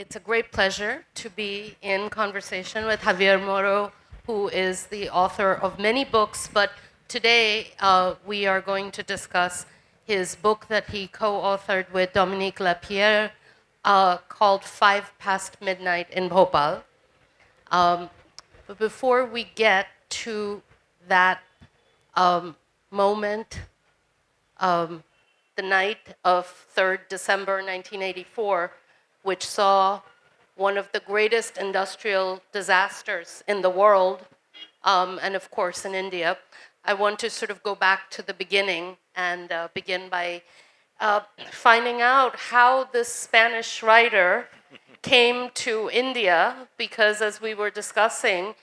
It's a great pleasure to be in conversation with Javier Moro, who is the author of many books, but today we are going to discuss his book that he co-authored with Dominique Lapierre called Five Past Midnight in Bhopal. But before we get to that moment, the night of 3rd December 1984, which saw one of the greatest industrial disasters in the world, and of course in India, I want to sort of go back to the beginning and begin by finding out how this Spanish writer came to India, because as we were discussing,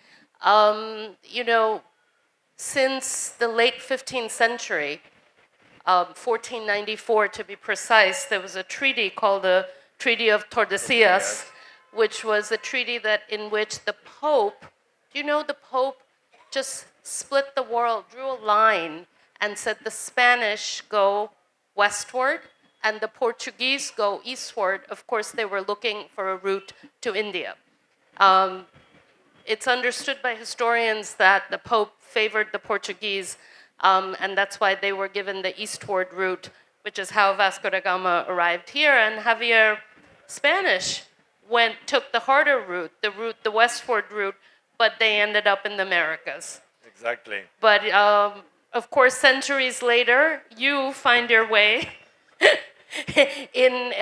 since the late 15th century, 1494 to be precise, there was a treaty called the Treaty of Tordesillas, which was a treaty in which the Pope, the Pope just split the world, drew a line, and said the Spanish go westward and the Portuguese go eastward. Of course, they were looking for a route to India. It's understood by historians that the Pope favored the Portuguese, and that's why they were given the eastward route, which is how Vasco da Gama arrived here. And Javier Spanish took the harder route, the westward route, but they ended up in the Americas. Exactly. But of course, centuries later, you find your way in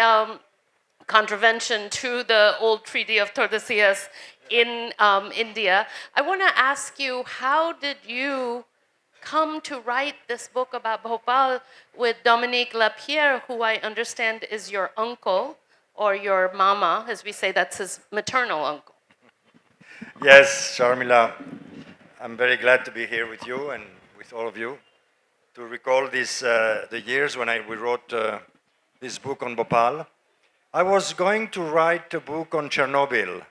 contravention to the old Treaty of Tordesillas in India. I want to ask you, how did you come to write this book about Bhopal with Dominique Lapierre, who I understand is your uncle, or your mama, as we say, that's his maternal uncle? Yes, Sharmila, I'm very glad to be here with you and with all of you to recall the years when we wrote this book on Bhopal. I was going to write a book on Chernobyl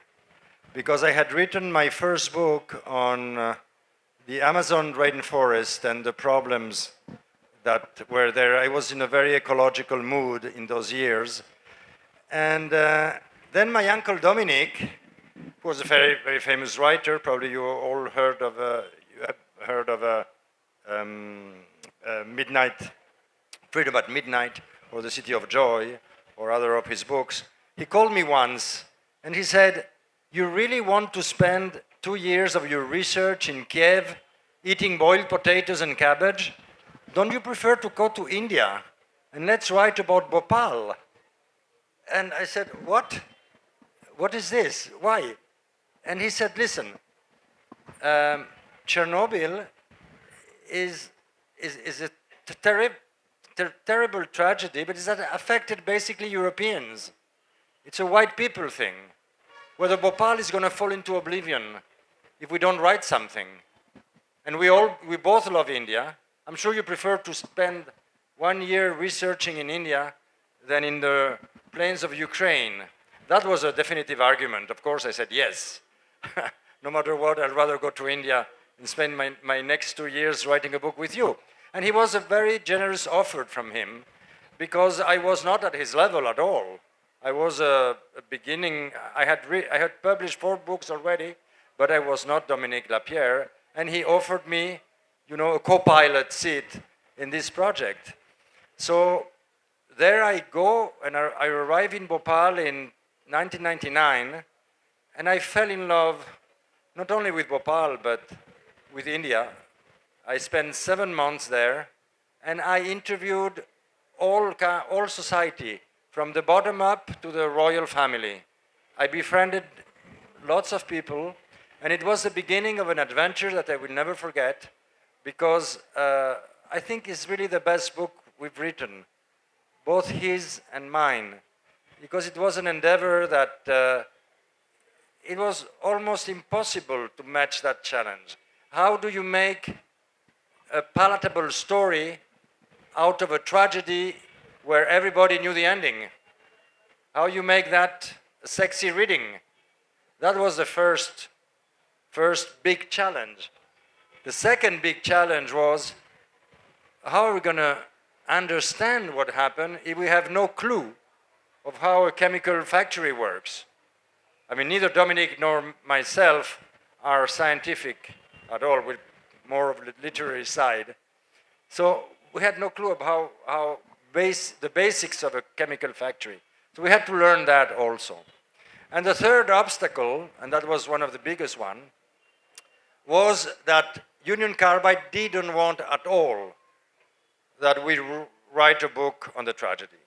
because I had written my first book on the Amazon rainforest and the problems that were there. I was in a very ecological mood in those years. And then my uncle Dominic, who was a very, very famous writer, probably you all heard of, Midnight, Freedom at Midnight, or The City of Joy, or other of his books. He called me once and he said, "You really want to spend 2 years of your research in Kiev eating boiled potatoes and cabbage? Don't you prefer to go to India and let's write about Bhopal?" And I said, "What? What is this? Why?" And he said, "Listen, Chernobyl is a terrible tragedy, but it's affected basically Europeans. It's a white people thing. Whether Bhopal is going to fall into oblivion if we don't write something. And we both love India. I'm sure you prefer to spend 1 year researching in India than in the plains of Ukraine." That was a definitive argument. Of course, I said yes. No matter what, I'd rather go to India and spend my next 2 years writing a book with you. And he was a very generous offer from him because I was not at his level at all. I was a beginning, I had published 4 books already, but I was not Dominique Lapierre, and he offered me, a co-pilot seat in this project. So there I go, and I arrive in Bhopal in 1999, and I fell in love not only with Bhopal, but with India. I spent 7 months there, and I interviewed all society, from the bottom up to the royal family. I befriended lots of people, and it was the beginning of an adventure that I will never forget, because I think it's really the best book we've written, both his and mine, because it was an endeavor that it was almost impossible to match that challenge. How do you make a palatable story out of a tragedy where everybody knew the ending? How you make that a sexy reading? That was the first big challenge. The second big challenge was, how are we going to understand what happened if we have no clue of how a chemical factory works? I mean, neither Dominic nor myself are scientific at all, with more of the literary side. So we had no clue about how the basics of a chemical factory. So we had to learn that also. And the third obstacle, and that was one of the biggest one, was that Union Carbide didn't want at all that we write a book on the tragedy.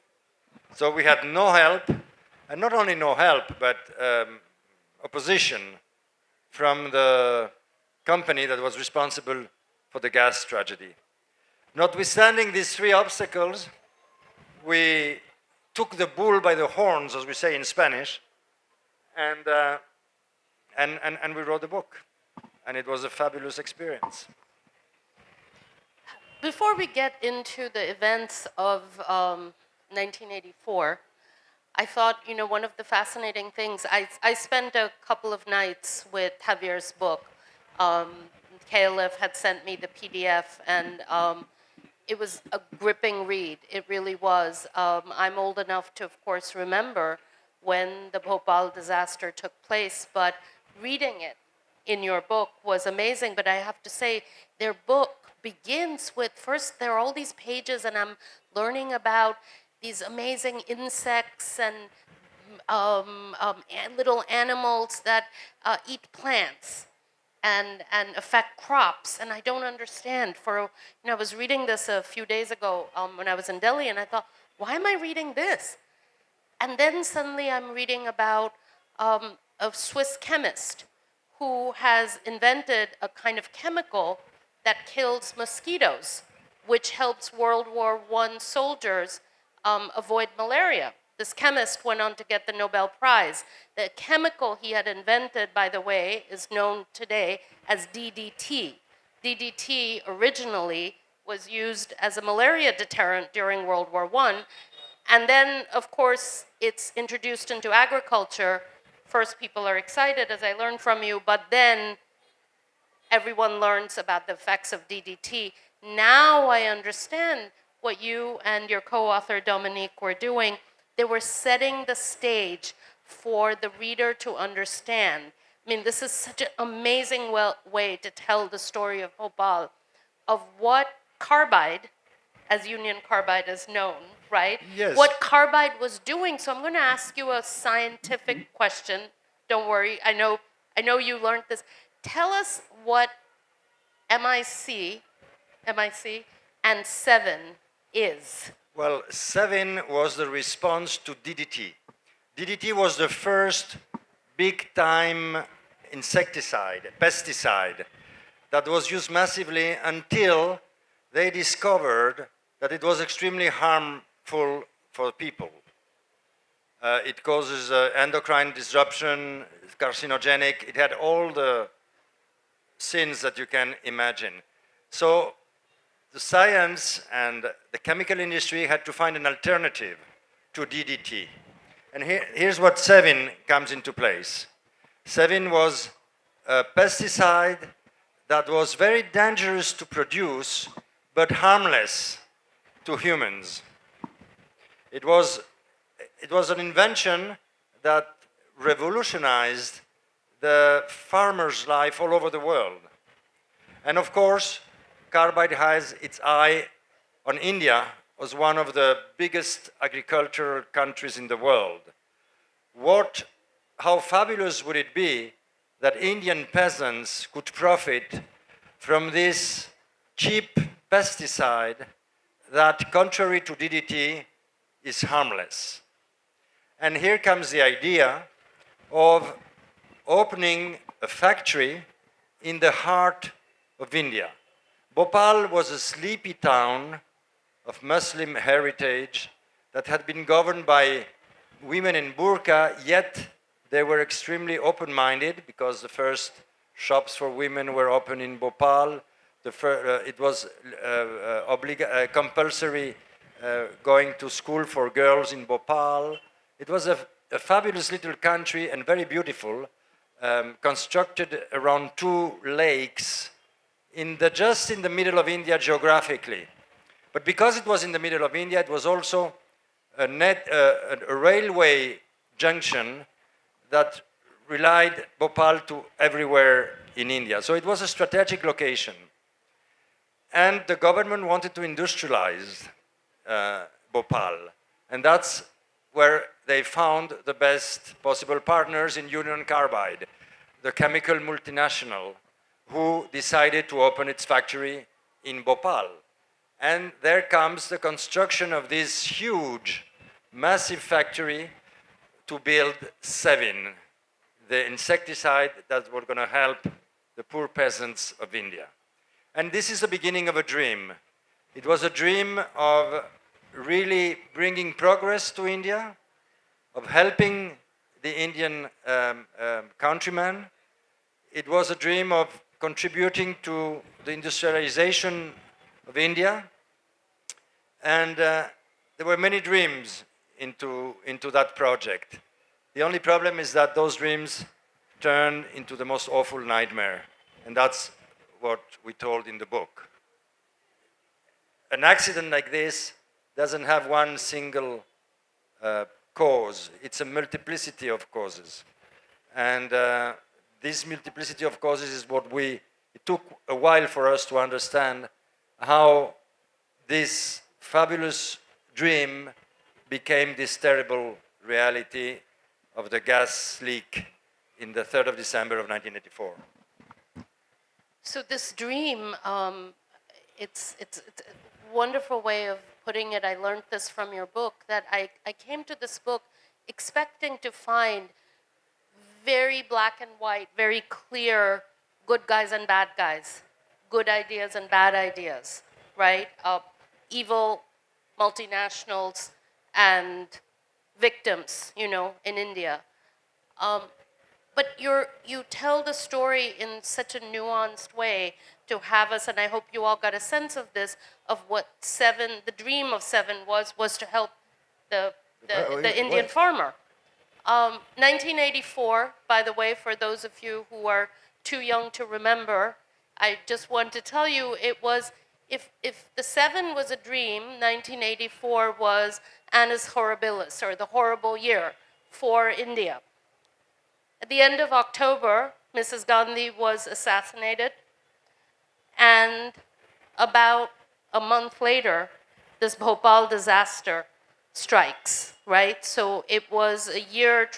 So we had no help, and not only no help, but opposition from the company that was responsible for the gas tragedy. Notwithstanding these three obstacles, we took the bull by the horns, as we say in Spanish, and we wrote the book. And it was a fabulous experience. Before we get into the events of 1984, I thought, one of the fascinating things, I spent a couple of nights with Javier's book. KLF had sent me the PDF, and it was a gripping read. It really was. I'm old enough to, of course, remember when the Bhopal disaster took place, but reading it in your book was amazing. But I have to say, their book begins with, first there are all these pages, and I'm learning about these amazing insects and little animals that eat plants and affect crops. And I don't understand. I was reading this a few days ago when I was in Delhi, and I thought, why am I reading this? And then suddenly I'm reading about a Swiss chemist who has invented a kind of chemical that kills mosquitoes, which helps World War I soldiers avoid malaria. This chemist went on to get the Nobel Prize. The chemical he had invented, by the way, is known today as DDT. DDT originally was used as a malaria deterrent during World War I. And then, of course, it's introduced into agriculture. First, people are excited, as I learned from you, but then everyone learns about the effects of DDT. Now I understand what you and your co-author Dominique were doing. They were setting the stage for the reader to understand. I mean, this is such an amazing way to tell the story of Bhopal, of what carbide, as Union Carbide is known, right? Yes. What carbide was doing. So I'm going to ask you a scientific question. Don't worry. I know you learned this. Tell us what MIC and 7 is. Well, 7 was the response to DDT. DDT was the first big-time insecticide, pesticide, that was used massively until they discovered that it was extremely harmful for people. It causes endocrine disruption, it's carcinogenic, it had all the sins that you can imagine. So the science and the chemical industry had to find an alternative to DDT. And here's what 7 comes into place. 7 was a pesticide that was very dangerous to produce, but harmless to humans. It was an invention that revolutionized the farmer's life all over the world. And of course, carbide has its eye on India as one of the biggest agricultural countries in the world. How fabulous would it be that Indian peasants could profit from this cheap pesticide that, contrary to DDT, is harmless. And here comes the idea of opening a factory in the heart of India. Bhopal was a sleepy town of Muslim heritage that had been governed by women in burqa, yet they were extremely open-minded because the first shops for women were open in Bhopal. It was compulsory going to school for girls in Bhopal. It was a fabulous little country and very beautiful, constructed around 2 lakes just in the middle of India geographically. But because it was in the middle of India, it was also a railway junction that relied Bhopal to everywhere in India. So it was a strategic location. And the government wanted to industrialize Bhopal. And that's where they found the best possible partners in Union Carbide, the chemical multinational, who decided to open its factory in Bhopal. And there comes the construction of this huge, massive factory to build Sevin, the insecticide that was going to help the poor peasants of India. And this is the beginning of a dream. It was a dream of really bringing progress to India, of helping the Indian countrymen. It was a dream of contributing to the industrialization of India. And there were many dreams into that project. The only problem is that those dreams turned into the most awful nightmare. And that's what we told in the book. An accident like this doesn't have one single cause. It's a multiplicity of causes. And this multiplicity of causes is what it took a while for us to understand how this fabulous dream became this terrible reality of the gas leak in the 3rd of December of 1984. So this dream, it's a wonderful way of putting it. I learned this from your book, that I came to this book expecting to find very black and white, very clear good guys and bad guys, good ideas and bad ideas, right? Evil multinationals and victims, in India. But you tell the story in such a nuanced way to have us, and I hope you all got a sense of this, of what the dream of Seven was to help the Indian farmer. 1984, by the way, for those of you who are too young to remember, I just want to tell you it was, if the Seven was a dream, 1984 was Annus Horribilis, or the horrible year for India. At the end of October, Mrs. Gandhi was assassinated, and about a month later, this Bhopal disaster strikes, right? So it was a year,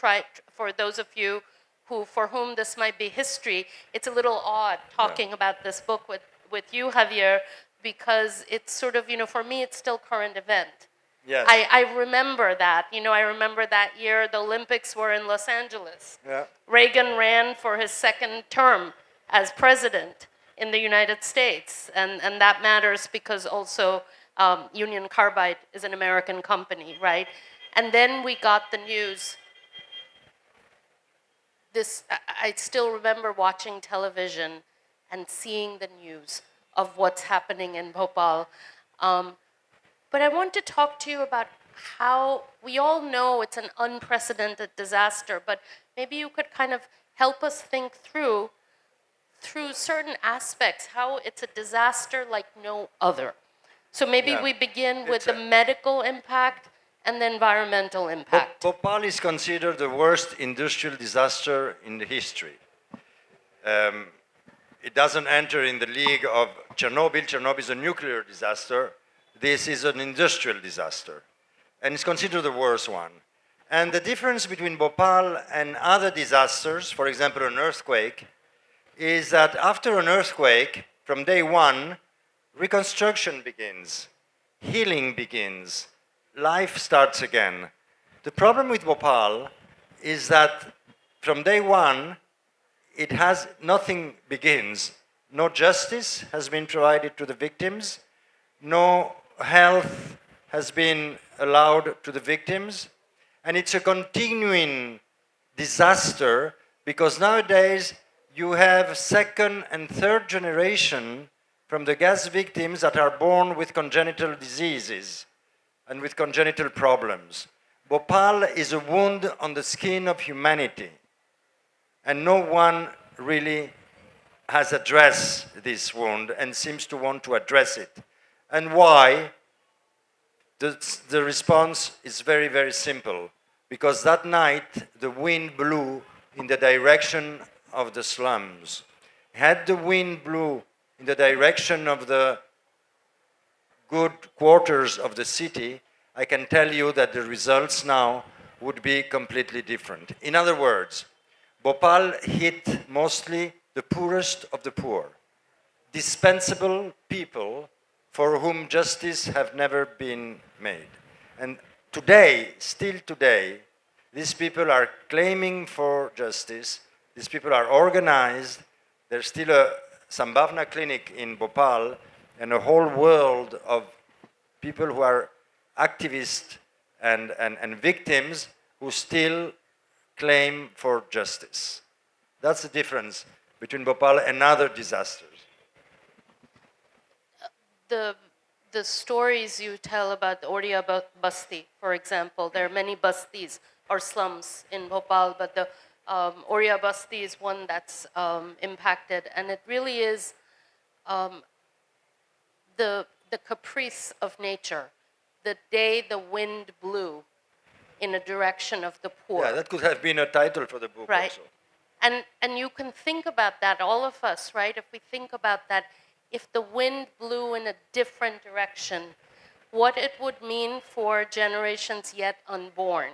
for those of you for whom this might be history, it's a little odd talking about this book with you, Javier, because it's sort of, for me, it's still current event. Yes. I remember that. I remember that year the Olympics were in Los Angeles. Yeah. Reagan ran for his second term as president in the United States. And that matters because also Union Carbide is an American company, right? And then we got the news. I still remember watching television and seeing the news of what's happening in Bhopal. But I want to talk to you about how we all know it's an unprecedented disaster, but maybe you could kind of help us think through certain aspects, how it's a disaster like no other. So maybe we begin with the medical impact and the environmental impact. Bhopal is considered the worst industrial disaster in the history. It doesn't enter in the league of Chernobyl. Chernobyl is a nuclear disaster. This is an industrial disaster, and it's considered the worst one. And the difference between Bhopal and other disasters, for example, an earthquake, is that after an earthquake, from day one, reconstruction begins, healing begins, life starts again. The problem with Bhopal is that from day one, nothing begins. No justice has been provided to the victims, no health has been allowed to the victims, and it's a continuing disaster because nowadays you have second and third generation from the gas victims that are born with congenital diseases and with congenital problems. Bhopal is a wound on the skin of humanity, and no one really has addressed this wound and seems to want to address it. And why? The response is very, very simple. Because that night, the wind blew in the direction of the slums. Had the wind blew in the direction of the good quarters of the city, I can tell you that the results now would be completely different. In other words, Bhopal hit mostly the poorest of the poor, dispensable people for whom justice have never been made. And today, still today, these people are claiming for justice. These people are organized. There's still a Sambhavna clinic in Bhopal and a whole world of people who are activists and victims who still claim for justice. That's the difference between Bhopal and other disasters. The stories you tell about Oriya Basti, for example, there are many bastis or slums in Bhopal, but the Oriya Basti is one that's impacted, and it really is the caprice of nature. The day the wind blew in a direction of the poor. Yeah, that could have been a title for the book right. also. And you can think about that, all of us, right? If we think about that, if the wind blew in a different direction, what it would mean for generations yet unborn.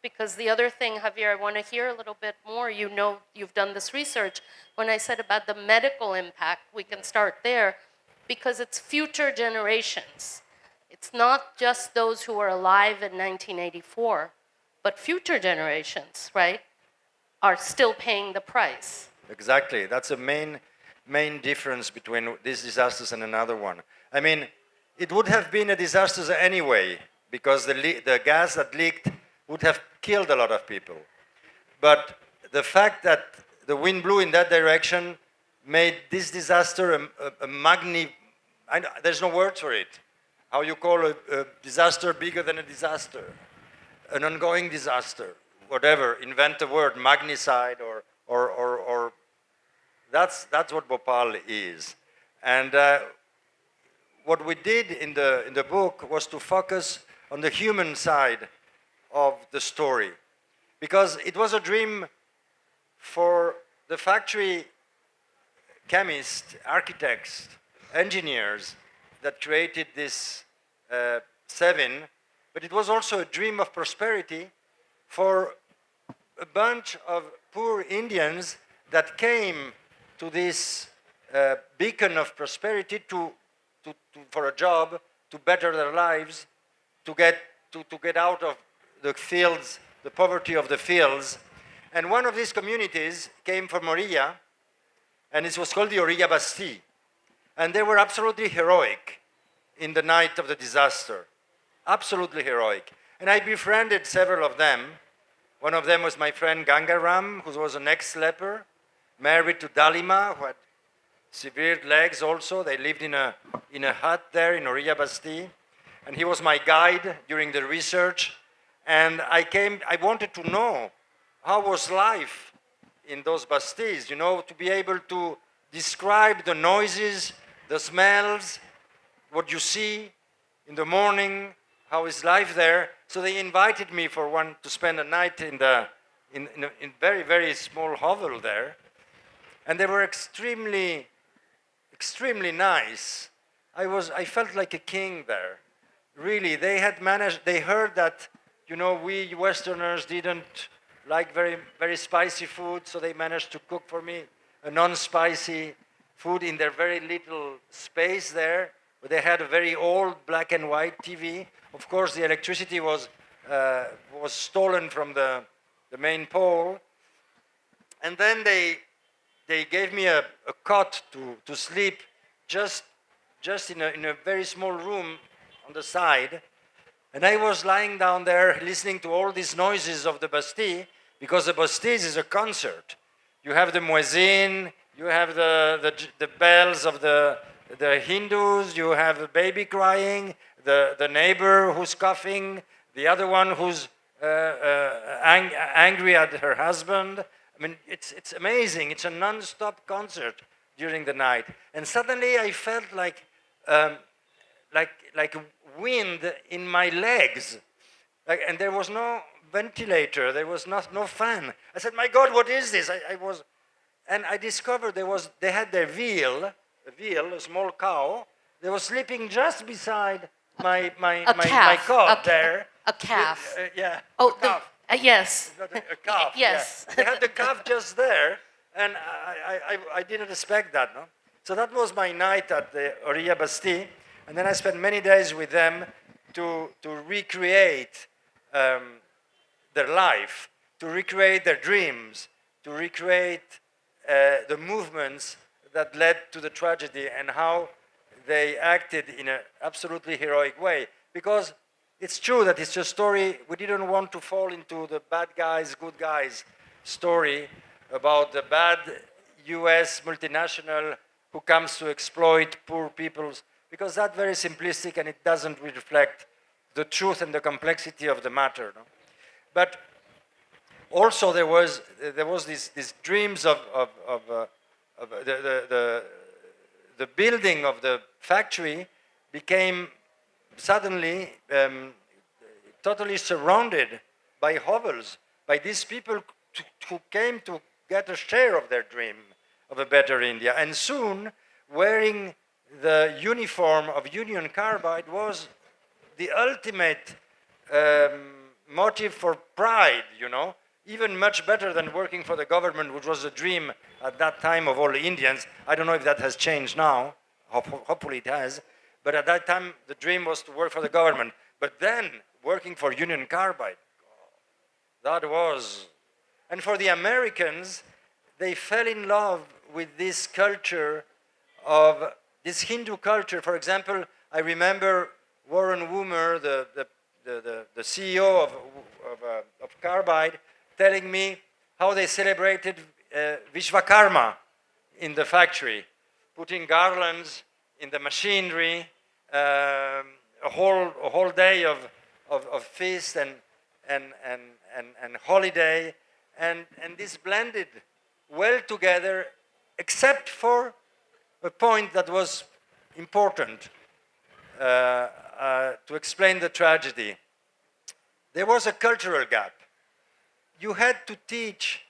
Because the other thing, Javier, I want to hear a little bit more. You know, you've done this research. When I said about the medical impact, we can start there, because it's future generations. It's not just those who are alive in 1984, but future generations, right, are still paying the price. Exactly. That's the main difference between these disasters and another one. I mean, it would have been a disaster anyway, because the gas that leaked would have killed a lot of people. But the fact that the wind blew in that direction made this disaster there's no words for it. How you call a disaster bigger than a disaster, an ongoing disaster, whatever, invent a word, magnicide or that's what Bhopal is. And what we did in the book was to focus on the human side of the story, because it was a dream for the factory chemists, architects, engineers that created this Seven, but it was also a dream of prosperity for a bunch of poor Indians that came to this beacon of prosperity for a job, to better their lives, to get out of the fields, the poverty of the fields. And one of these communities came from Oriya, and it was called the Oriya Basti. And they were absolutely heroic in the night of the disaster. Absolutely heroic. And I befriended several of them. One of them was my friend Gangaram, who was an ex-leper, married to Dalima, who had severed legs also. They lived in a hut there in Oriya Basti. And he was my guide during the research. And I wanted to know how was life in those bastis, you know, to be able to describe the noises, the smells, what you see in the morning, how is life there. So they invited me to spend a night in very, very small hovel there. And they were extremely, extremely nice. I felt like a king there. Really, they heard that, you know, we Westerners didn't like very, very spicy food, so they managed to cook for me a non-spicy food in their very little space there. But they had a very old black and white TV. Of course, the electricity was stolen from the main pole. And then they gave me a cot to sleep just in a very small room on the side. And I was lying down there listening to all these noises of the Bastille, because the Bastille is a concert. You have the muezzin, you have the bells of the Hindus, you have a baby crying, the neighbor who's coughing, the other one who's angry at her husband. I mean, it's amazing. It's a non-stop concert during the night. And suddenly I felt like wind in my legs. Like, and there was no ventilator, there was no fan. I said, my God, what is this? And I discovered they had their a small cow, they was sleeping just beside my cot there. A calf. Yeah, Oh, a calf. Yes. A calf. Yes. Yeah. They had the calf just there, and I didn't expect that, no? So that was my night at the Orilla Bastille, and then I spent many days with them to recreate their life, to recreate their dreams, to recreate the movements that led to the tragedy and how they acted in an absolutely heroic way. Because it's true that it's a story, we didn't want to fall into the bad guys, good guys story about the bad US multinational who comes to exploit poor peoples, because that's very simplistic and it doesn't reflect the truth and the complexity of the matter. No? But also there was these dreams of the building of the factory became suddenly totally surrounded by hovels, by these people who came to get a share of their dream of a better India. And soon, wearing the uniform of Union Carbide was the ultimate motive for pride, you know, even much better than working for the government, which was a dream at that time of all Indians. I don't know if that has changed now. Hopefully it has. But at that time, the dream was to work for the government. But then, working for Union Carbide, that was... And for the Americans, they fell in love with this culture of this Hindu culture. For example, I remember Warren Woomer, the CEO of Carbide, telling me how they celebrated Vishvakarma in the factory, putting garlands in the machinery, a whole day of feast and holiday, and this blended well together, except for a point that was important to explain the tragedy. There was a cultural gap. You had to teach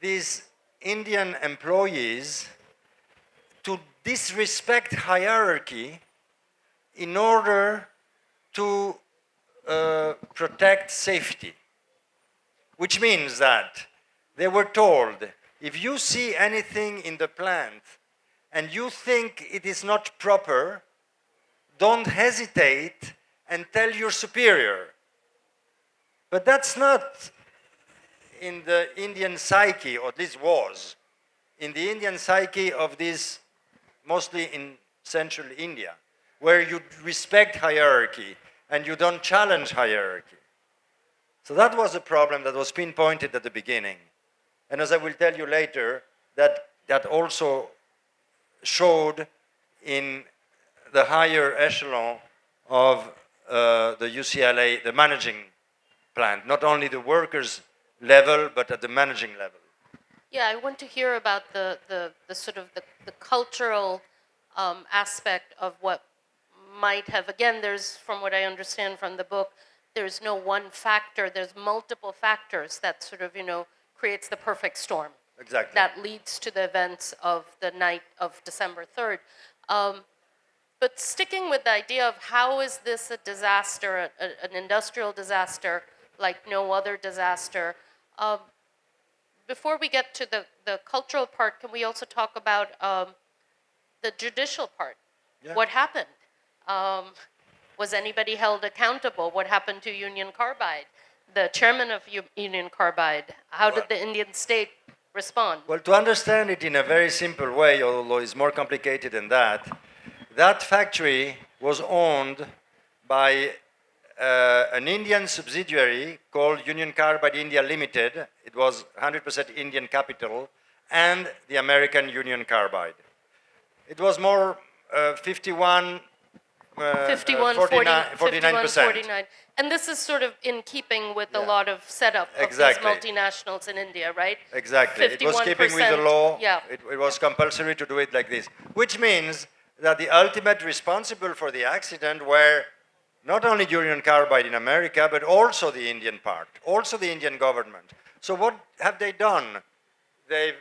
these Indian employees to disrespect hierarchy in order to protect safety. Which means that they were told, if you see anything in the plant and you think it is not proper, don't hesitate and tell your superior. But that's not in the Indian psyche, or at least was, in the Indian psyche of this, mostly in central India, where you respect hierarchy and you don't challenge hierarchy. So that was a problem that was pinpointed at the beginning. And as I will tell you later, that also showed in the higher echelon of the UCLA, the managing plant, not only the workers level, but at the managing level. Yeah, I want to hear about the sort of the cultural aspect of what might have, again, there's, from what I understand from the book, there's no one factor, there's multiple factors that sort of, creates the perfect storm. Exactly. That leads to the events of the night of December 3rd. But sticking with the idea of how is this a disaster, an industrial disaster like no other disaster, before we get to the cultural part, can we also talk about the judicial part? Yeah. What happened? Was anybody held accountable? What happened to Union Carbide? The chairman of Union Carbide, how did the Indian state respond? Well, to understand it in a very simple way, although it's more complicated than that, that factory was owned by an Indian subsidiary called Union Carbide India Limited. It was 100% Indian capital, and the American Union Carbide. It was more 51, 49%. And this is sort of in keeping with a Yeah. lot of setup Exactly. of these multinationals in India, right? Exactly. It was keeping with the 51%, law. yeah. It was compulsory to do it like this, which means that the ultimate responsible for the accident were not only Union Carbide in America, but also the Indian part, also the Indian government. So what have they done? They've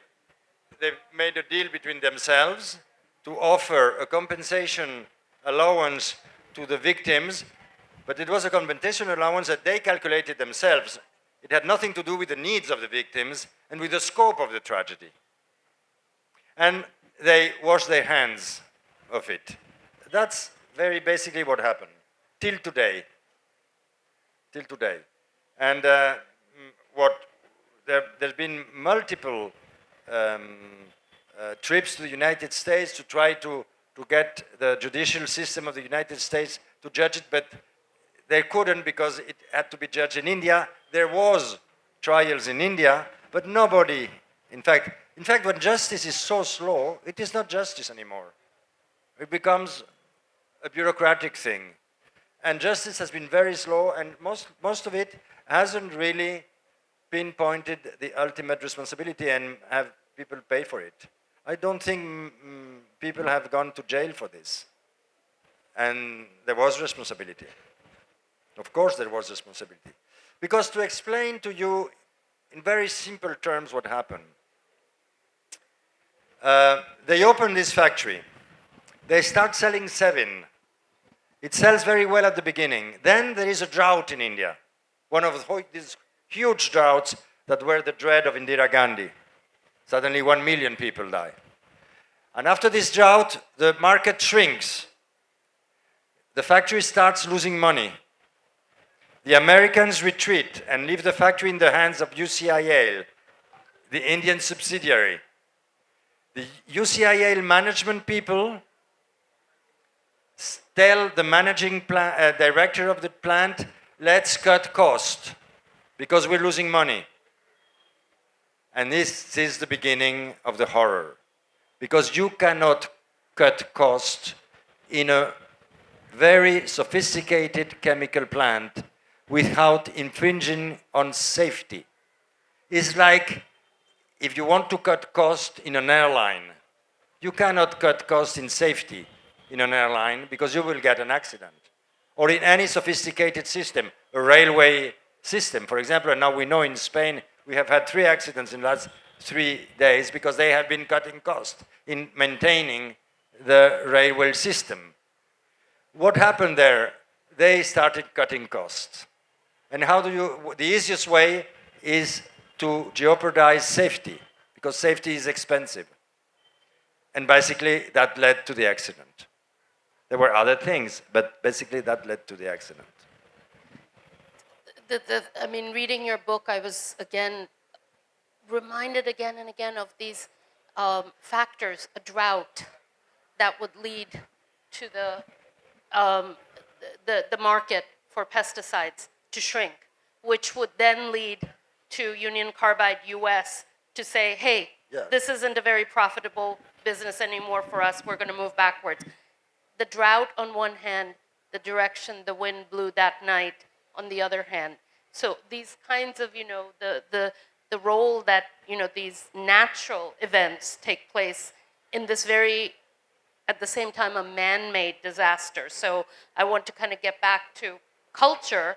made a deal between themselves to offer a compensation allowance to the victims, but it was a compensation allowance that they calculated themselves. It had nothing to do with the needs of the victims and with the scope of the tragedy. And they washed their hands of it. That's very basically what happened, till today. Till today. And there's been multiple trips to the United States to try to get the judicial system of the United States to judge it, but they couldn't because it had to be judged in India. There was trials in India, but nobody, in fact, when justice is so slow, it is not justice anymore. It becomes a bureaucratic thing. And justice has been very slow, and most of it hasn't really pinpointed the ultimate responsibility and have people pay for it. I don't think people have gone to jail for this. And there was responsibility. Of course there was responsibility. Because to explain to you in very simple terms what happened, they opened this factory. They start selling 7. It sells very well at the beginning. Then there is a drought in India. One of these huge droughts that were the dread of Indira Gandhi. Suddenly 1 million people die. And after this drought, the market shrinks. The factory starts losing money. The Americans retreat and leave the factory in the hands of UCIL, the Indian subsidiary. The UCIL management people tell the managing director of the plant, let's cut cost because we're losing money. And this is the beginning of the horror, because you cannot cut cost in a very sophisticated chemical plant without infringing on safety. It's like if you want to cut cost in an airline, you cannot cut cost in safety in an airline because you will get an accident. Or in any sophisticated system, a railway system, for example, and now we know in Spain we have had 3 accidents in the last 3 days because they have been cutting cost in maintaining the railway system. What happened there? They started cutting costs. And the easiest way is to jeopardize safety, because safety is expensive. And basically that led to the accident. There were other things, but basically that led to the accident. I mean, reading your book, I was reminded again and again of these factors, a drought that would lead to the market for pesticides to shrink, which would then lead to Union Carbide US to say, hey, this isn't a very profitable business anymore for us, we're going to move backwards. The drought on one hand, the direction the wind blew that night on the other hand. So these kinds of, the role that, these natural events take place in this very, at the same time, a man-made disaster. So I want to kind of get back to culture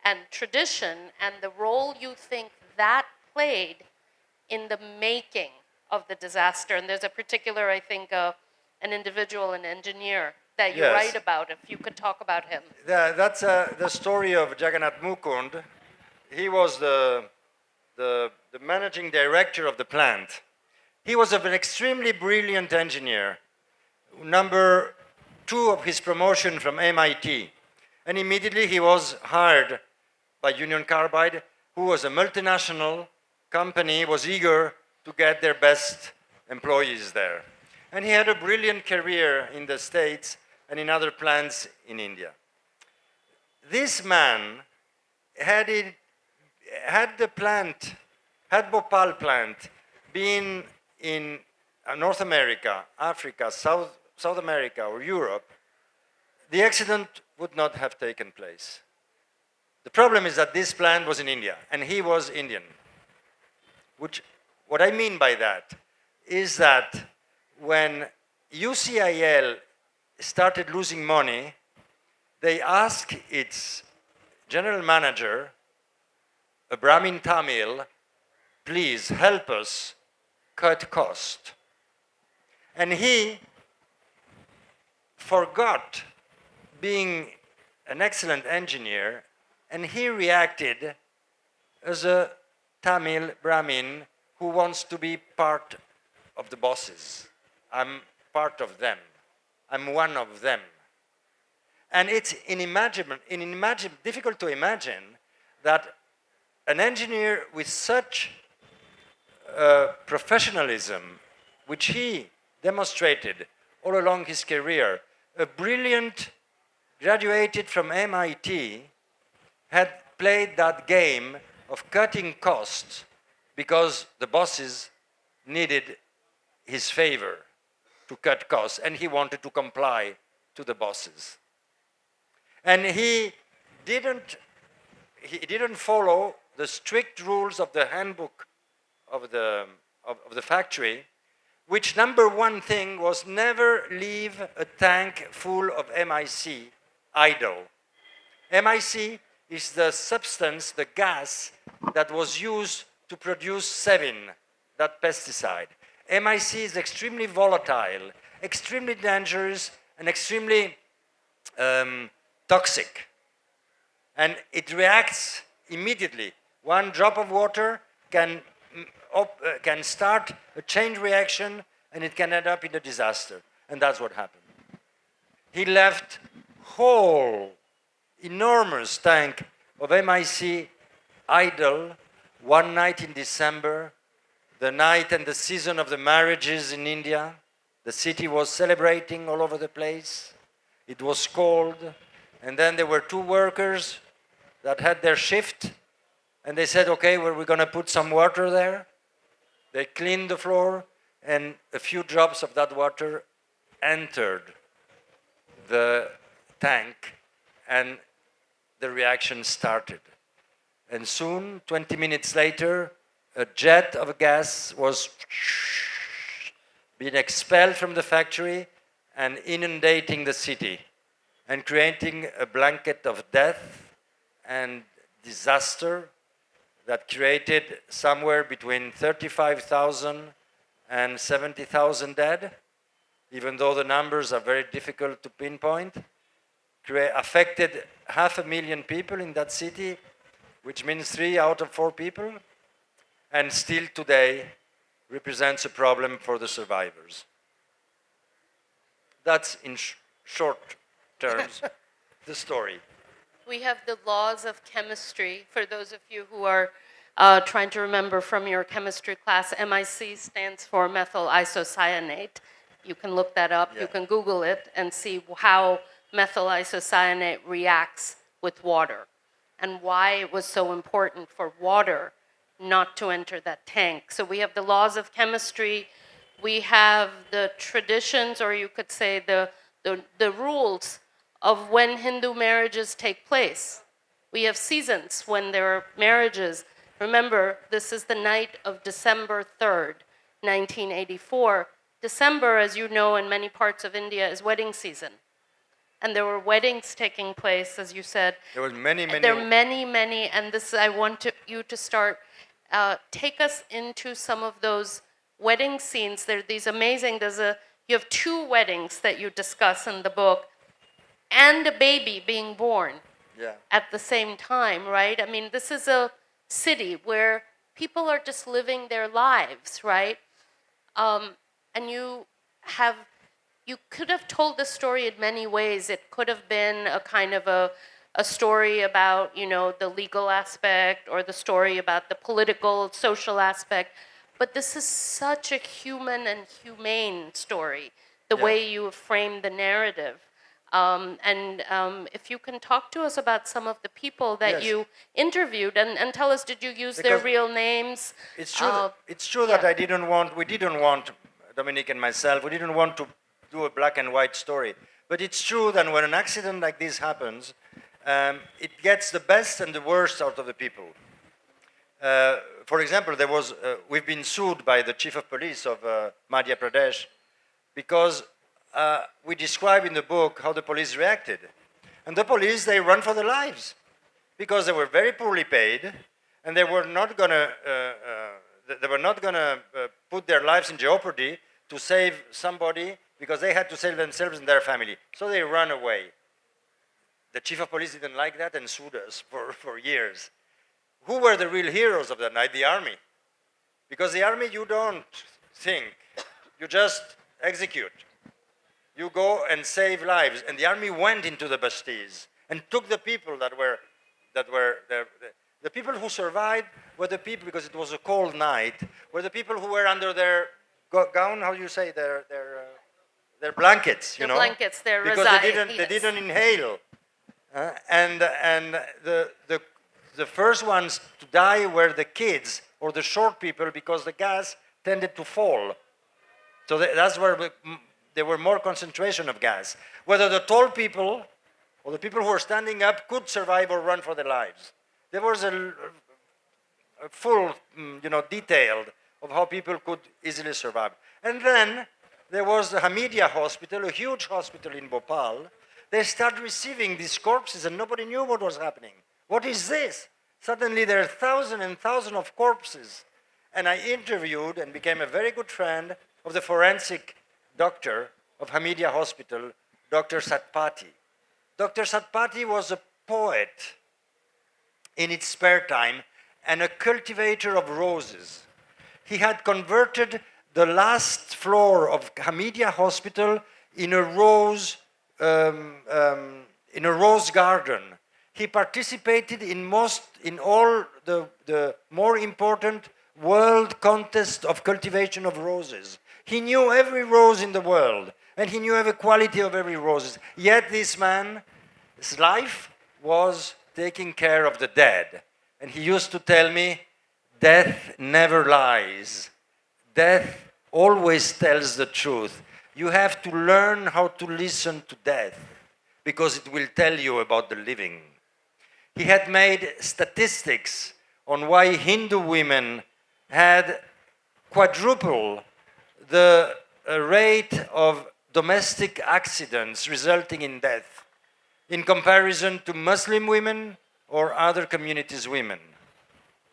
and tradition and the role you think that played in the making of the disaster. And there's a particular, I think, an individual, an engineer, that you write about, if you could talk about him. That's the story of Jagannath Mukund. He was the managing director of the plant. He was an extremely brilliant engineer, number 2 of his promotion from MIT. And immediately he was hired by Union Carbide, who was a multinational company, was eager to get their best employees there. And he had a brilliant career in the States and in other plants in India. This man had Bhopal plant been in North America, Africa, South America, or Europe, the accident would not have taken place. The problem is that this plant was in India, and he was Indian. What I mean by that is that when UCIL started losing money, they asked its general manager, a Brahmin Tamil, please help us cut cost. And he forgot being an excellent engineer, and he reacted as a Tamil Brahmin who wants to be part of the bosses. I'm part of them. I'm one of them. And it's difficult to imagine that an engineer with such professionalism, which he demonstrated all along his career, a brilliant graduated from MIT, had played that game of cutting costs because the bosses needed his favor to cut costs, and he wanted to comply to the bosses. And he didn't follow the strict rules of the handbook of the factory, which number one thing was never leave a tank full of MIC idle. MIC is the substance, the gas that was used to produce Sevin, that pesticide. MIC is extremely volatile, extremely dangerous, and extremely toxic. And it reacts immediately. One drop of water can start a chain reaction, and it can end up in a disaster. And that's what happened. He left whole enormous tank of MIC idle one night in December, the night and the season of the marriages in India. The city was celebrating all over the place. It was cold. And then there were two workers that had their shift, and they said, okay, well, we're going to put some water there. They cleaned the floor, and a few drops of that water entered the tank, and the reaction started. And soon, 20 minutes later, a jet of gas was being expelled from the factory and inundating the city and creating a blanket of death and disaster that created somewhere between 35,000 and 70,000 dead, even though the numbers are very difficult to pinpoint. Affected 500,000 people in that city, which means 3 out of 4 people, and still today represents a problem for the survivors. That's in short terms the story. We have the laws of chemistry. For those of you who are trying to remember from your chemistry class, MIC stands for methyl isocyanate. You can look that up. Yeah. You can Google it and see how methyl isocyanate reacts with water and why it was so important for water not to enter that tank. So we have the laws of chemistry. We have the traditions, or you could say the rules of when Hindu marriages take place. We have seasons when there are marriages. Remember, this is the night of December 3rd, 1984. December, as you know, in many parts of India is wedding season. And there were weddings taking place, as you said. There were many. There are many, and this I want you to start. Take us into some of those wedding scenes. There are these amazing, you have 2 weddings that you discuss in the book, and a baby being born at the same time, right? I mean, this is a city where people are just living their lives, right? And you could have told the story in many ways. It could have been a kind of a story about, the legal aspect, or the story about the political, social aspect. But this is such a human and humane story, the way you have framed the narrative. If you can talk to us about some of the people that you interviewed, and tell us, did you use their real names? It's true that we didn't want, Dominique and myself, we didn't want to do a black and white story. But it's true that when an accident like this happens, it gets the best and the worst out of the people. For example, we've been sued by the chief of police of Madhya Pradesh because we describe in the book how the police reacted. And the police, they run for their lives because they were very poorly paid, and they were not gonna put their lives in jeopardy to save somebody because they had to save themselves and their family. So they run away. The chief of police didn't like that and sued us for years. Who were the real heroes of that night? The army. Because the army, you don't think, you just execute. You go and save lives. And the army went into the Bastilles and took the people that were there. The people who survived were the people, because it was a cold night, were the people who were under their gown, how do you say, their blankets, you know? Blankets, their because they didn't inhale. And the first ones to die were the kids or the short people because the gas tended to fall. So that's where there were more concentration of gas. Whether the tall people or the people who were standing up could survive or run for their lives. There was a full, detailed of how people could easily survive. And then there was the Hamidia Hospital, a huge hospital in Bhopal. They started receiving these corpses and nobody knew what was happening. What is this? Suddenly there are thousands and thousands of corpses. And I interviewed and became a very good friend of the forensic doctor of Hamidia Hospital, Dr. Satpathy. Dr. Satpathy was a poet in his spare time and a cultivator of roses. He had converted the last floor of Hamidia Hospital in a rose garden. He participated in all the more important world contest of cultivation of roses. He knew every rose in the world, and he knew every quality of every rose. Yet this man's life was taking care of the dead. And he used to tell me, death never lies. Death always tells the truth. You have to learn how to listen to death because it will tell you about the living. He had made statistics on why Hindu women had quadruple the rate of domestic accidents resulting in death in comparison to Muslim women or other communities' women,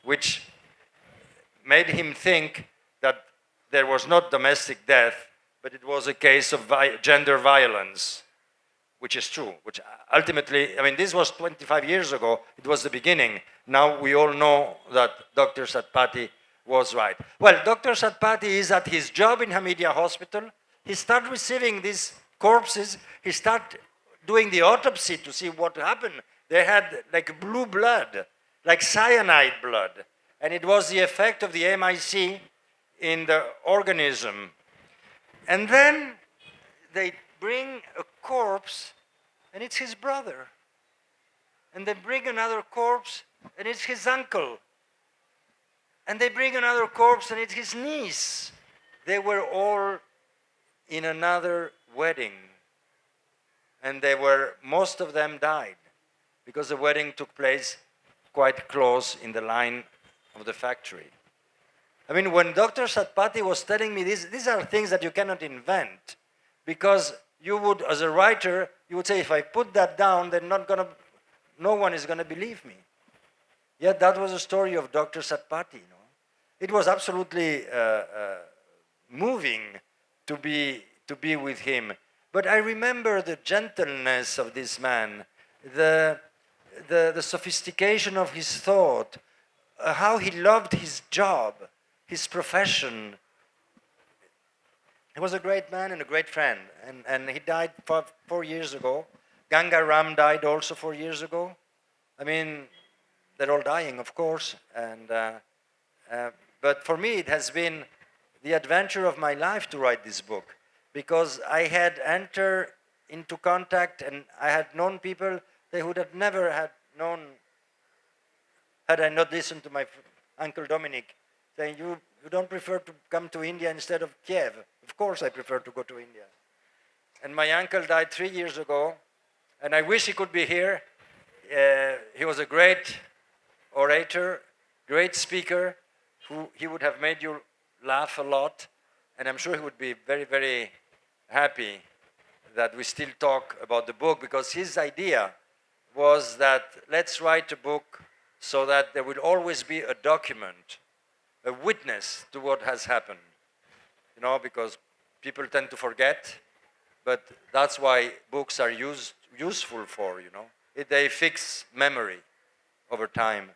which made him think that there was not domestic death, but it was a case of gender violence, which is true, which ultimately, this was 25 years ago, it was the beginning. Now we all know that Dr. Satpathy was right. Well, Dr. Satpathy is at his job in Hamidia Hospital. He started receiving these corpses. He started doing the autopsy to see what happened. They had like blue blood, like cyanide blood. And it was the effect of the MIC in the organism. And then they bring a corpse, and it's his brother. And they bring another corpse, and it's his uncle. And they bring another corpse, and it's his niece. They were all in another wedding. And most of them died because the wedding took place quite close in the line of the factory. When Dr. Satpathy was telling me this, these are things that you cannot invent, because you would, as a writer, you would say, if I put that down, then no one is going to believe me. Yet that was a story of Dr. Satpathy. It was absolutely moving to be with him. But I remember the gentleness of this man, the sophistication of his thought, how he loved his job, his profession. He was a great man and a great friend. And he died 4 years ago. Ganga Ram died also 4 years ago. They're all dying, of course. But for me, it has been the adventure of my life to write this book, because I had entered into contact and I had known people they would have never had known had I not listened to my Uncle Dominic saying, you don't prefer to come to India instead of Kiev? Of course I prefer to go to India. And my uncle died 3 years ago, and I wish he could be here. He was a great orator, great speaker. He would have made you laugh a lot, and I'm sure he would be very, very happy that we still talk about the book, because his idea was that let's write a book so that there will always be a document, a witness to what has happened. You know, because people tend to forget, but that's why books are useful for, you know. They fix memory over time.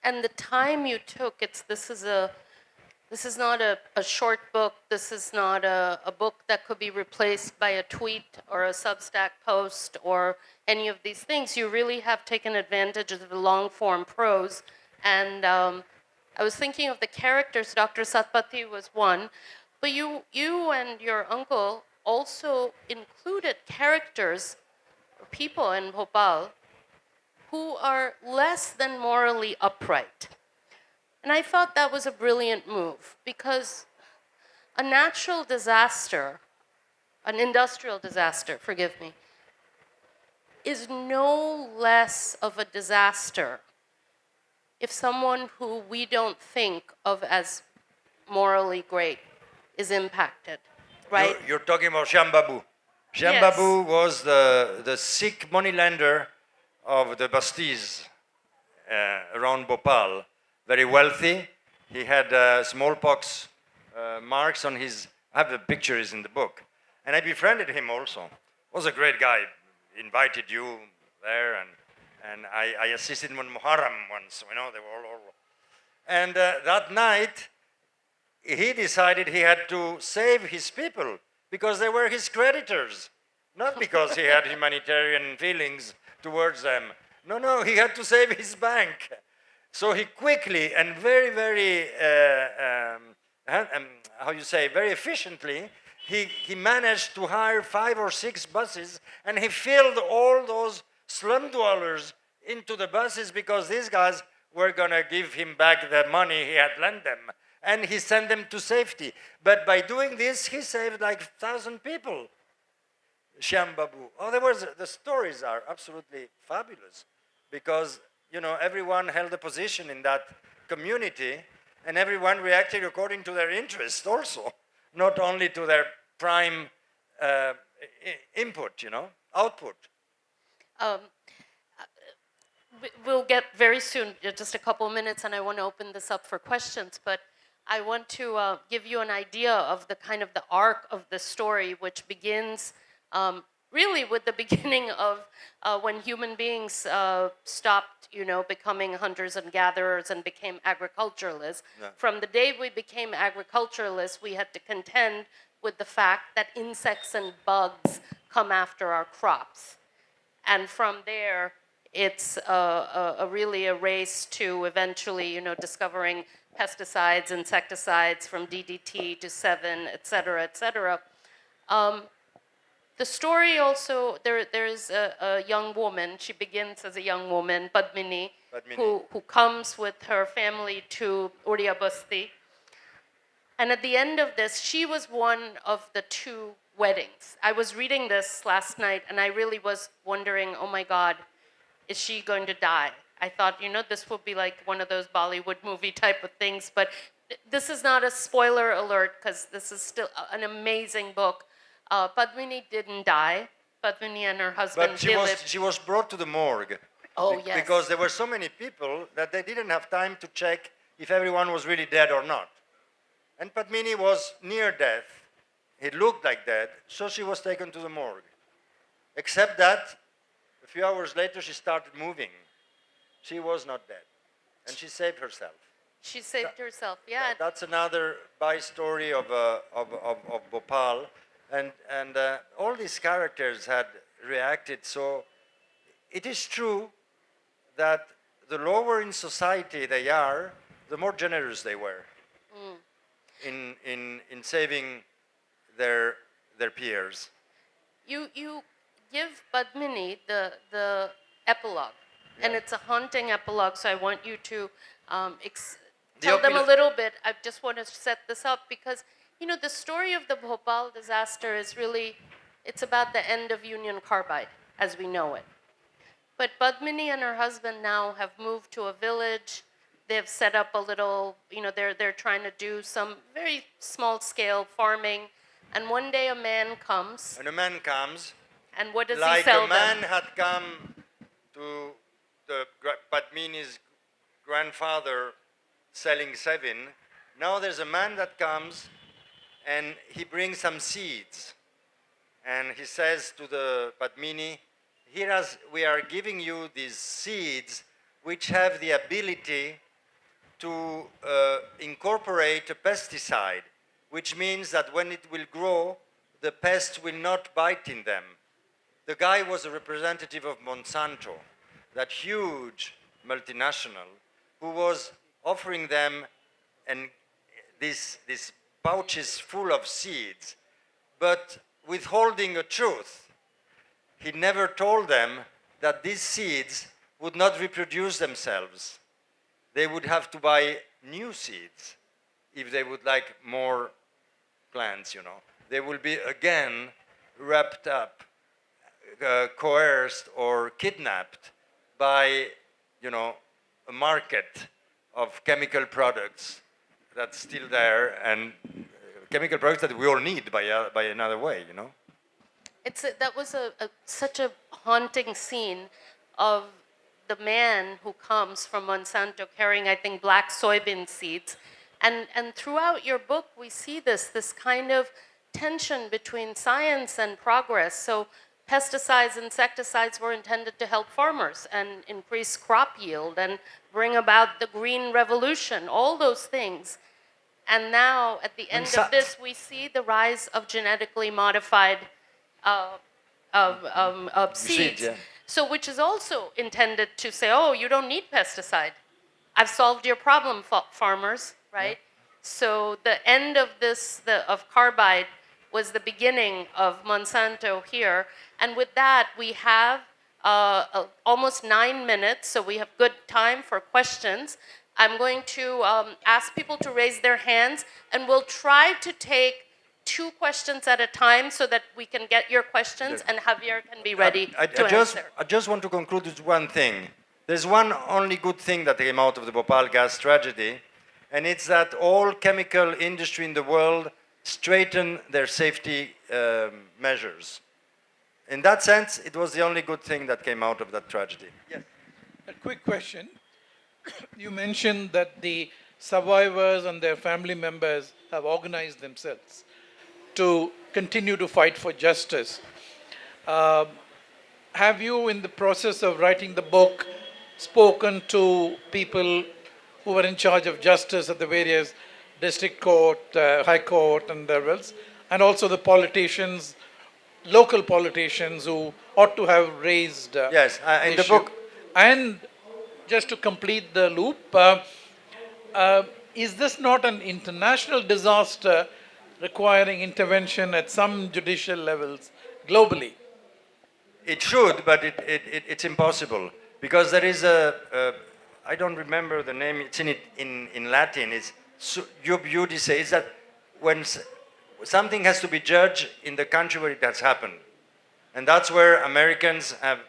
And the time you took, this is not a short book. This is not a book that could be replaced by a tweet or a Substack post or any of these things. You really have taken advantage of the long form prose. And I was thinking of the characters. Dr. Satpathy was one, but you and your uncle also included characters or people in Bhopal who are less than morally upright. And I thought that was a brilliant move because a natural disaster, an industrial disaster, forgive me, is no less of a disaster if someone who we don't think of as morally great is impacted, right? You're talking about Shambabu. Yes. Shambabu was the Sikh moneylender of the Bastis around Bhopal. Very wealthy. He had smallpox marks on his. I have the pictures in the book, and I befriended him also. Was a great guy. Invited you there, and I assisted him on Muharram once. You know, they were all. And that night, he decided he had to save his people because they were his creditors, not because he had humanitarian feelings towards them. No, he had to save his bank. So he quickly and very, how you say, very efficiently, he managed to hire 5 or 6 buses, and he filled all those slum dwellers into the buses because these guys were going to give him back the money he had lent them. And he sent them to safety. But by doing this, he saved like 1,000 people. Shambabu. Oh, the stories are absolutely fabulous because, you know, everyone held a position in that community and everyone reacted according to their interest also, not only to their prime input, you know, output. We'll get very soon, just a couple minutes, and I want to open this up for questions, but I want to give you an idea of the kind of the arc of the story, which begins really with the beginning of when human beings stopped, you know, becoming hunters and gatherers and became agriculturalists. Yeah. From the day we became agriculturalists, we had to contend with the fact that insects and bugs come after our crops. And from there, it's really a race to eventually, you know, discovering pesticides, insecticides from DDT to 7, et cetera, et cetera. The story also, there's a young woman, she begins as a young woman, Padmini. Who comes with her family to Uriya Basti. And at the end of this, she was one of the 2 weddings. I was reading this last night, and I really was wondering, oh my God, is she going to die? I thought, you know, this would be like one of those Bollywood movie type of things, but this is not a spoiler alert because this is still an amazing book. Padmini didn't die. Padmini and her husband, but she was brought to the morgue. Oh, yes. Because there were so many people that they didn't have time to check if everyone was really dead or not. And Padmini was near death. He looked like dead, so she was taken to the morgue. Except that a few hours later, she started moving. She was not dead. And she saved herself. She saved herself, yeah. That's another by-story of Bhopal. And all these characters had reacted. So it is true that the lower in society they are, the more generous they were in saving their peers. You give Padmini the epilogue, and it's a haunting epilogue, so I want you to tell them a little bit. I just want to set this up because, you know, the story of the Bhopal disaster is really, it's about the end of Union Carbide as we know it. But Padmini and her husband now have moved to a village. They've set up a little, you know, they're trying to do some very small scale farming. And one day a man comes. And a man comes. And what does he sell them? Like a man had come to the Padmini's grandfather selling sevin. Now there's a man that comes and he brings some seeds. And he says to the Padmini, we are giving you these seeds which have the ability to incorporate a pesticide, which means that when it will grow, the pest will not bite in them. The guy was a representative of Monsanto, that huge multinational, who was offering them these pouches full of seeds, but withholding a truth. He never told them that these seeds would not reproduce themselves. They would have to buy new seeds if they would like more plants, you know. They will be again wrapped up, coerced or kidnapped by, you know, a market of chemical products that's still there, and chemical products that we all need by another way, you know. That was such a haunting scene of the man who comes from Monsanto carrying, I think, black soybean seeds. And throughout your book, we see this kind of tension between science and progress. So pesticides, insecticides were intended to help farmers and increase crop yield and bring about the green revolution, all those things. And now, at the end of this, we see the rise of genetically modified seeds. Yeah. So, which is also intended to say, oh, you don't need pesticide. I've solved your problem, farmers, right? Yeah. So the end of this, of carbide, was the beginning of Monsanto here. And with that, we have almost 9 minutes, so we have good time for questions. I'm going to ask people to raise their hands, and we'll try to take 2 questions at a time so that we can get your questions, and Javier can be ready to answer. I just want to conclude with one thing. There's one only good thing that came out of the Bhopal gas tragedy, and it's that all chemical industry in the world straightened their safety measures. In that sense, it was the only good thing that came out of that tragedy. Yes. A quick question. You mentioned that the survivors and their family members have organized themselves to continue to fight for justice. Have you, in the process of writing the book, spoken to people who were in charge of justice at the various district court, high court, and there else, and also the politicians, local politicians who ought to have raised yes, in the issue? book. And just to complete the loop, is this not an international disaster requiring intervention at some judicial levels globally? It should, but it's impossible, because there is I don't remember the name, it's in Latin, it's sub judice, is that when something has to be judged in the country where it has happened. And that's where Americans have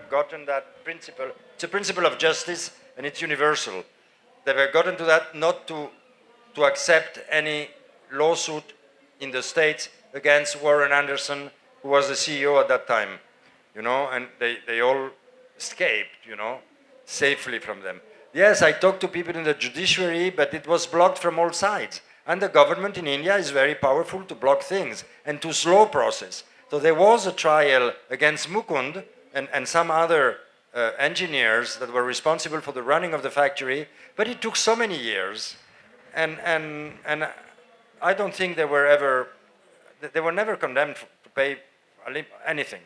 gotten that principle. It's a principle of justice, and it's universal. They've gotten to that not to accept any lawsuit in the States against Warren Anderson, who was the CEO at that time, you know, and they all escaped, you know, safely from them. Yes, I talked to people in the judiciary, but it was blocked from all sides. And the government in India is very powerful to block things and to slow process. So there was a trial against Mukund and some other engineers that were responsible for the running of the factory, but it took so many years, and I don't think they were never condemned to pay anything.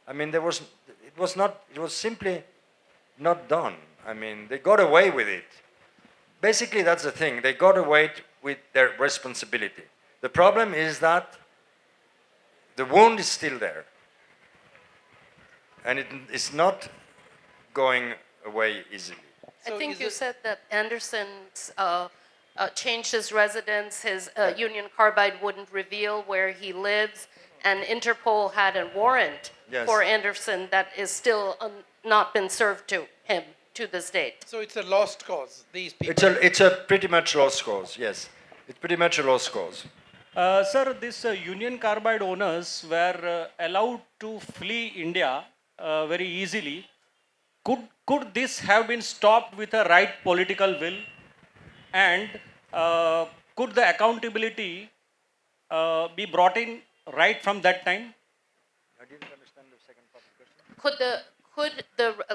I mean, it was simply not done. I mean, they got away with it. Basically, that's the thing. They got away with their responsibility. The problem is that the wound is still there. And it is not going away easily. I think you said that Anderson's changed his residence, his Union Carbide wouldn't reveal where he lives, and Interpol had a warrant for Anderson that is still not been served to him to this date. So it's a lost cause, these people? It's a pretty much lost cause, yes. It's pretty much a lost cause. Sir, these Union Carbide owners were allowed to flee India very easily could this have been stopped with a right political will? And could the accountability be brought in right from that time? I didn't understand the second part of the question.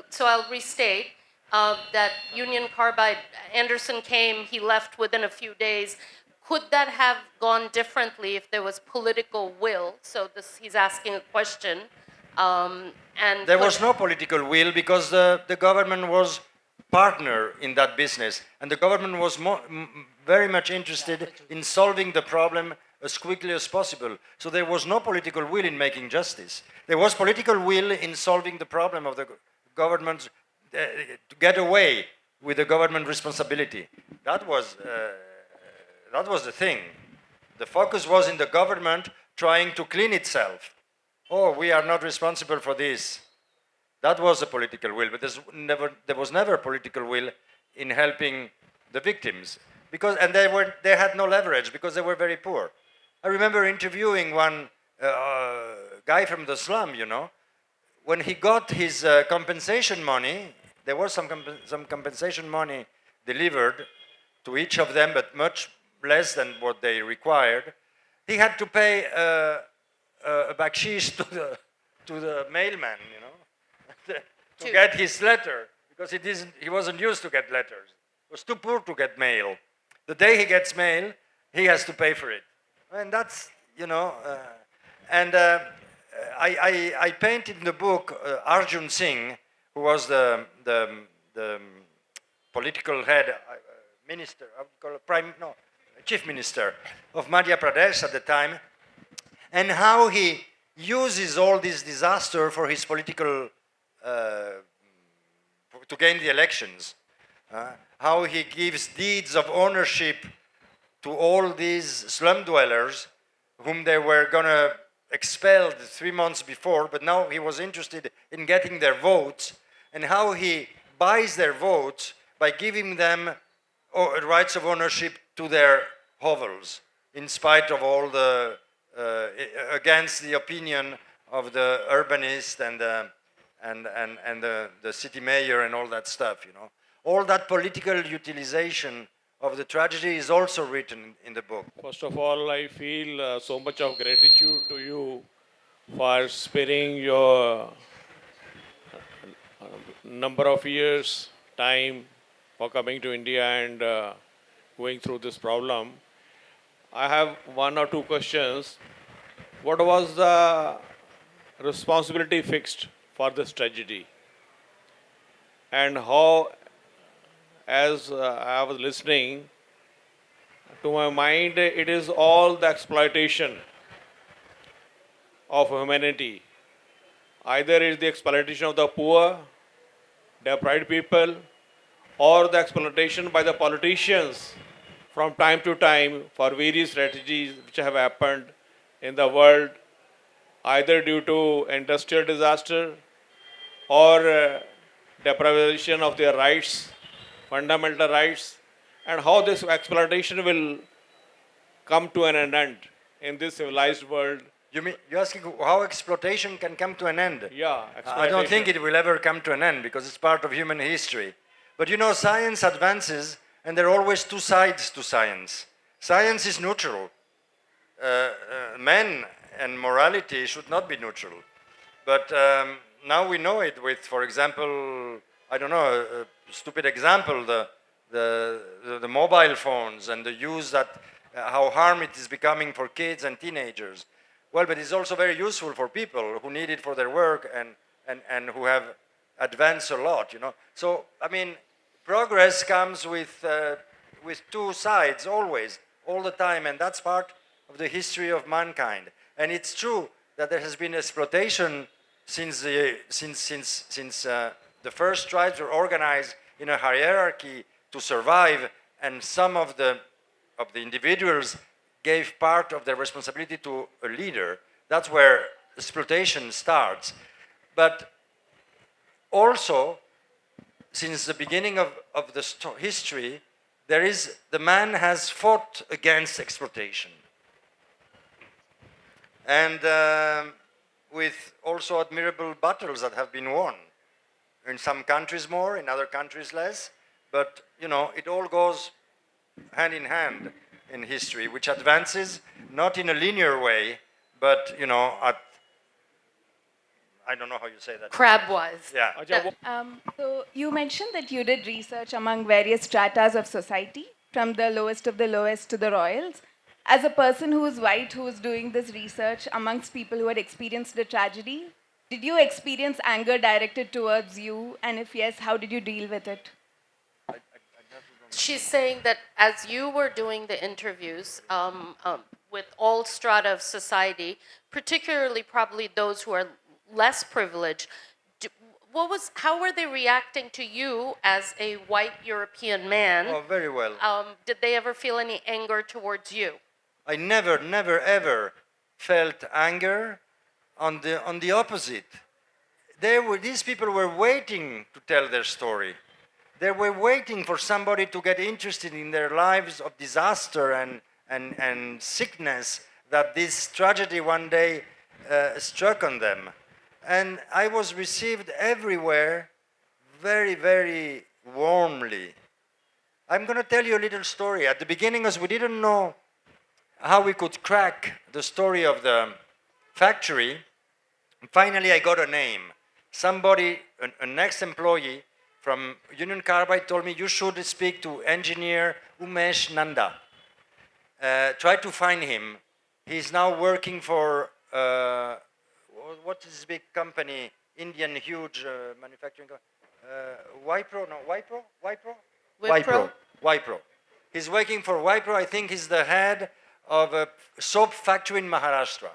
So I'll restate that Union Carbide, Anderson came, he left within a few days. Could that have gone differently if there was political will? So he's asking a question. And There was no political will because the government was partner in that business, and the government was very much interested in solving the problem as quickly as possible. So there was no political will in making justice. There was political will in solving the problem of the government to get away with the government responsibility. That was the thing. The focus was in the government trying to clean itself. Oh, we are not responsible for this. That was a political will, but there was never a political will in helping the victims, and they had no leverage because they were very poor. I remember interviewing one guy from the slum. When he got his compensation money, there was some compensation money delivered to each of them, but much less than what they required. He had to pay a bakshish to the mailman, to get his letter, because he wasn't used to get letters. He was too poor to get mail. The day he gets mail, he has to pay for it. And that's, I painted in the book Arjun Singh, who was the political head, minister, chief minister of Madhya Pradesh at the time, and how he uses all this disaster for his political, to gain the elections. How he gives deeds of ownership to all these slum dwellers whom they were going to expel 3 months before, but now he was interested in getting their votes, and how he buys their votes by giving them rights of ownership to their hovels, in spite of all the, against the opinion of the urbanist and the city mayor and all that stuff, All that political utilization of the tragedy is also written in the book. First of all, I feel so much of gratitude to you for sparing your number of years time for coming to India and going through this problem. I have one or two questions. What was the responsibility fixed for this tragedy? And how, as I was listening, to my mind, it is all the exploitation of humanity. Either it is the exploitation of the poor, deprived people, or the exploitation by the politicians from time to time for various strategies which have happened in the world, either due to industrial disaster or deprivation of their rights, fundamental rights, and how this exploitation will come to an end in this civilized world. You're asking how exploitation can come to an end? Yeah, I don't think it will ever come to an end because it's part of human history. But science advances, and there are always two sides to science. Science is neutral. Men and morality should not be neutral. But now we know it with, for example, I don't know, a stupid example, the mobile phones and the use how harm it is becoming for kids and teenagers. Well, but it's also very useful for people who need it for their work and who have advanced a lot, So, progress comes with two sides always, all the time, and that's part of the history of mankind. And it's true that there has been exploitation since the first tribes were organized in a hierarchy to survive, and some of the individuals gave part of their responsibility to a leader. That's where exploitation starts. But also, since the beginning of the history, the man has fought against exploitation. And with also admirable battles that have been won. In some countries more, in other countries less. But, you know, it all goes hand in hand in history, which advances not in a linear way, but, you know, at, I don't know how you say that. Crab-wise. Yeah. So you mentioned that you did research among various stratas of society, from the lowest of the lowest to the royals. As a person who is white, who is doing this research amongst people who had experienced the tragedy, did you experience anger directed towards you? And if yes, how did you deal with it? She's saying that as you were doing the interviews with all strata of society, particularly probably those who are less privileged, how were they reacting to you as a white European man? Oh, very well. Did they ever feel any anger towards you? I never, ever felt anger. On the opposite. These people were waiting to tell their story. They were waiting for somebody to get interested in their lives of disaster and sickness that this tragedy one day struck on them. And I was received everywhere very, very warmly. I'm going to tell you a little story. At the beginning, as we didn't know how we could crack the story of the factory, finally I got a name. Somebody, an ex-employee from Union Carbide told me, you should speak to engineer Umesh Nanda. Try to find him. He's now working for, what is this big company, Indian huge manufacturing company? Wipro. He's working for Wipro. I think he's the head of a soap factory in Maharashtra.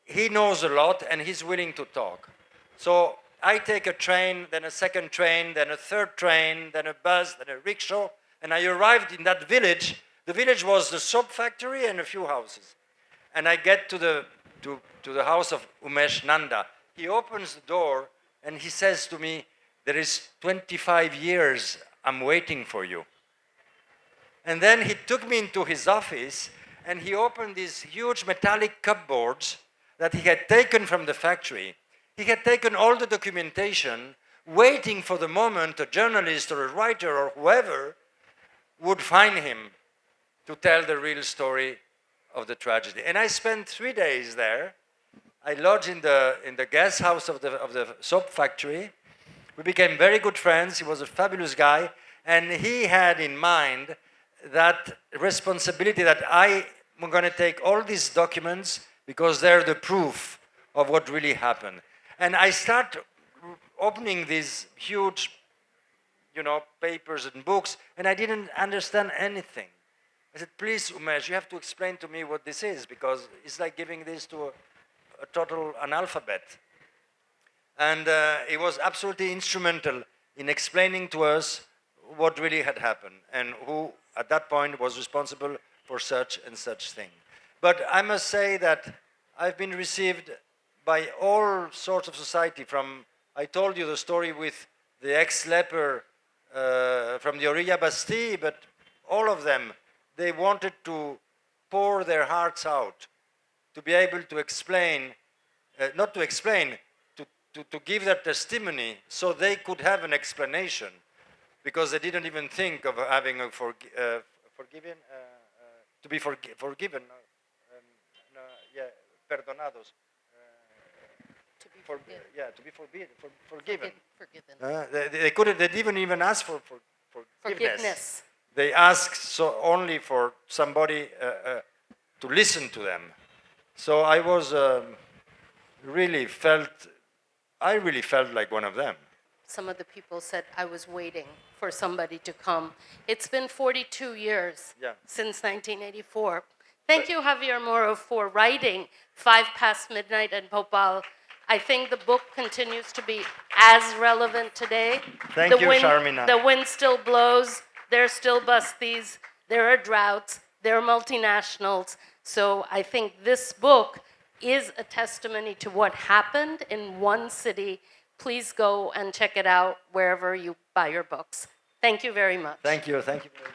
He knows a lot and he's willing to talk. So I take a train, then a second train, then a third train, then a bus, then a rickshaw, and I arrived in that village. The village was the soap factory and a few houses. And I get to the house of Umesh Nanda. He opens the door and he says to me, there is 25 years I'm waiting for you. And then he took me into his office and he opened these huge metallic cupboards that he had taken from the factory. He had taken all the documentation, waiting for the moment a journalist or a writer or whoever would find him to tell the real story of the tragedy. And I spent 3 days there. I lodged in the guest house of the soap factory. We became very good friends. He was a fabulous guy. And he had in mind that responsibility that I am going to take all these documents because they're the proof of what really happened. And I start opening these huge, papers and books, and I didn't understand anything. I said, please, Umesh, you have to explain to me what this is, because it's like giving this to a total analphabet. And he was absolutely instrumental in explaining to us what really had happened and who, at that point, was responsible for such and such thing. But I must say that I've been received by all sorts of society. I told you the story with the ex-leper from the Orilla Bastille, but all of them, they wanted to pour their hearts out, to be able to explain, not to explain, to give their testimony so they could have an explanation, because they didn't even think of having a forgiven, to be forgiven, perdonados. To be forgiven. They didn't even ask for forgiveness. They asked only for somebody to listen to them. So I was really felt like one of them. Some of the people said, I was waiting for somebody to come. It's been 42 years since 1984. Thank you, Javier Moro, for writing 5 Past Midnight in Bhopal. I think the book continues to be as relevant today. Thank you, Sharmila. The wind still blows. There are still busties. There are droughts. There are multinationals. So I think this book is a testimony to what happened in one city. Please go and check it out wherever you buy your books. Thank you very much. Thank you. Thank you very much.